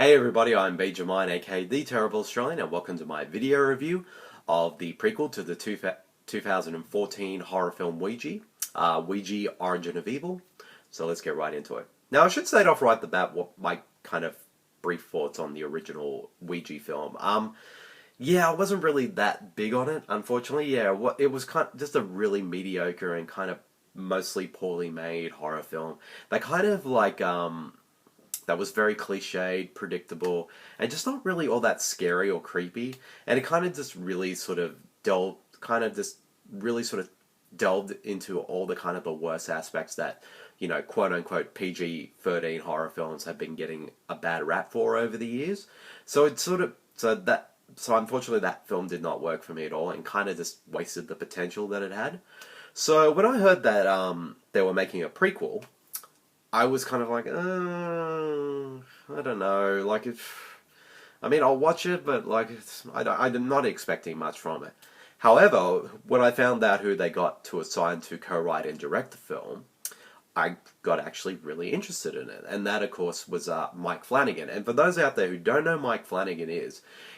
Hey everybody, I'm Benjamin, aka The Terrible Australian, and welcome to my video review of the prequel to the 2014 horror film Ouija, Ouija Origin of Evil. So let's get right into it. Now I should say it off right at the bat what my kind of brief thoughts on the original Ouija film. Yeah, I wasn't really that big on it, unfortunately. Yeah, it was kind of just a really mediocre and kind of mostly poorly made horror film. They kind of that was very cliched, predictable, and just not really all that scary or creepy. And it kind of just really sort of delved into all the kind of the worst aspects that, quote unquote PG-13 horror films have been getting a bad rap for over the years. So it sort of, so unfortunately that film did not work for me at all and kind of just wasted the potential that it had. So when I heard that they were making a prequel, I was kind of like, I don't know. I'll watch it, but I'm not expecting much from it. However, when I found out who they got to assign to co-write and direct the film, I got actually really interested in it. And that, of course, was Mike Flanagan. And for those out there who don't know Mike Flanagan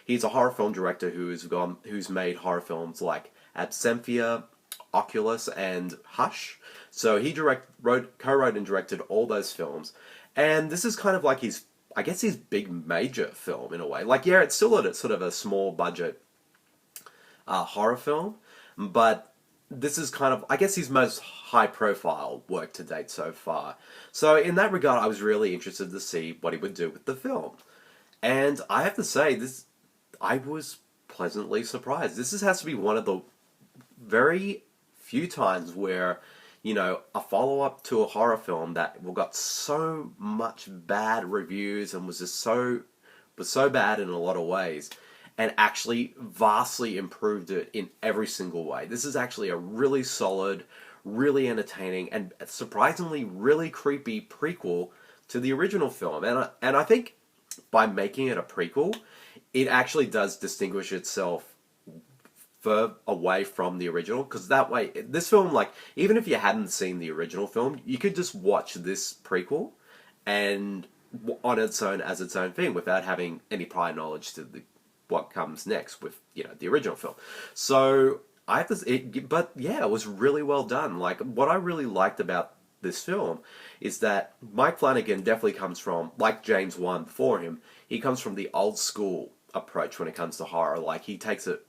he's a horror film director who's made horror films like Absentia, Oculus, and Hush. So he co-wrote and directed all those films, and this is kind of like his big major film in a way. Like, yeah, it's still a sort of a small budget horror film, but this is kind of, I guess, his most high profile work to date so far. So in that regard, I was really interested to see what he would do with the film, and I have to say, I was pleasantly surprised. Has to be one of the very few times where, a follow-up to a horror film that got so much bad reviews and was so bad in a lot of ways, and actually vastly improved it in every single way. This is actually a really solid, really entertaining, and surprisingly really creepy prequel to the original film. And I think by making it a prequel, it actually does distinguish itself away from the original, because that way, this film, even if you hadn't seen the original film, you could just watch this prequel and on its own as its own thing without having any prior knowledge to what comes next with the original film. So but yeah, it was really well done. Like, what I really liked about this film is that Mike Flanagan definitely comes from, like James Wan before him, he comes from the old school approach when it comes to horror. Like, he takes it,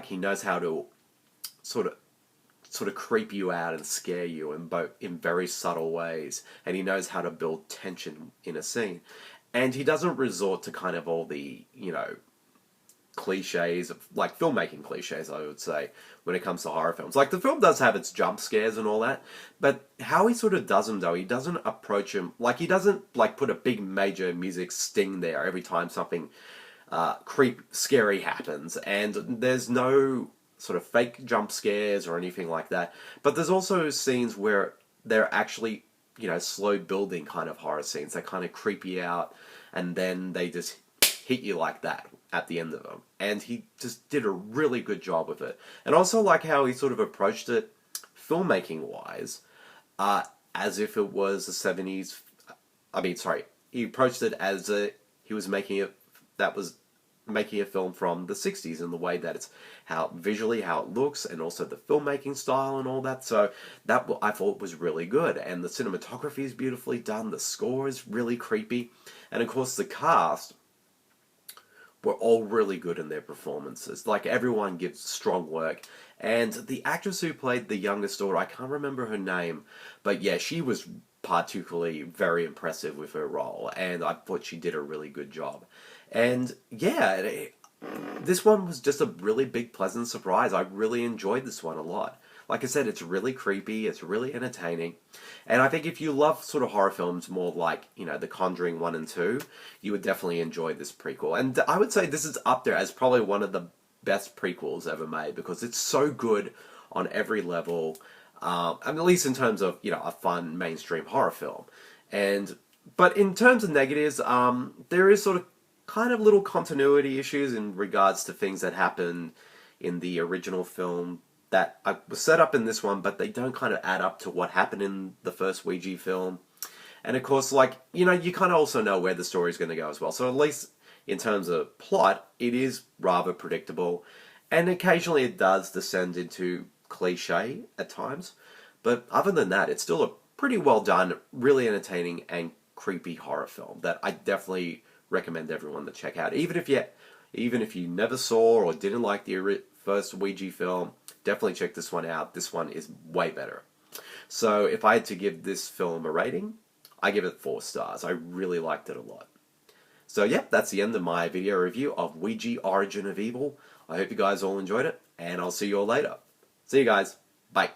he knows how to sort of creep you out and scare you in very subtle ways, and he knows how to build tension in a scene, and he doesn't resort to kind of all the cliches of filmmaking cliches, I would say, when it comes to horror films. Like, the film does have its jump scares and all that, but how he sort of does them, though, he doesn't approach them he doesn't put a big major music sting there every time something scary happens, and there's no sort of fake jump scares or anything like that. But there's also scenes where they're actually, slow building kind of horror scenes. They kind of creep you out, and then they just hit you like that at the end of them. And he just did a really good job with it. And also like how he sort of approached it filmmaking wise, as if it was the 70s. He approached it as he was making it a film from the 60s, in the way that it's how it looks, and also the filmmaking style and all that. So that I thought was really good, and the cinematography is beautifully done, the score is really creepy, and of course the cast were all really good in their performances. Like, everyone gives strong work, and the actress who played the youngest daughter, I can't remember her name, but yeah, she was particularly very impressive with her role, and I thought she did a really good job. And yeah, this one was just a really big, pleasant surprise. I really enjoyed this one a lot. Like I said, it's really creepy, it's really entertaining, and I think if you love sort of horror films more like, The Conjuring 1 and 2, you would definitely enjoy this prequel. And I would say this is up there as probably one of the best prequels ever made, because it's so good on every level, at least in terms of, a fun mainstream horror film. But in terms of negatives, there is sort of kind of little continuity issues in regards to things that happened in the original film that was set up in this one, but they don't kind of add up to what happened in the first Ouija film. And of course, like, you know, you kind of also know where the story's going to go as well. So at least in terms of plot, it is rather predictable. And occasionally it does descend into cliche at times. But other than that, it's still a pretty well done, really entertaining and creepy horror film that I definitely recommend everyone to check out. Even if you never saw or didn't like the first Ouija film, definitely check this one out. This one is way better. So if I had to give this film a rating, I give it 4 stars. I really liked it a lot. So yeah, that's the end of my video review of Ouija Origin of Evil. I hope you guys all enjoyed it, and I'll see you all later. See you guys. Bye.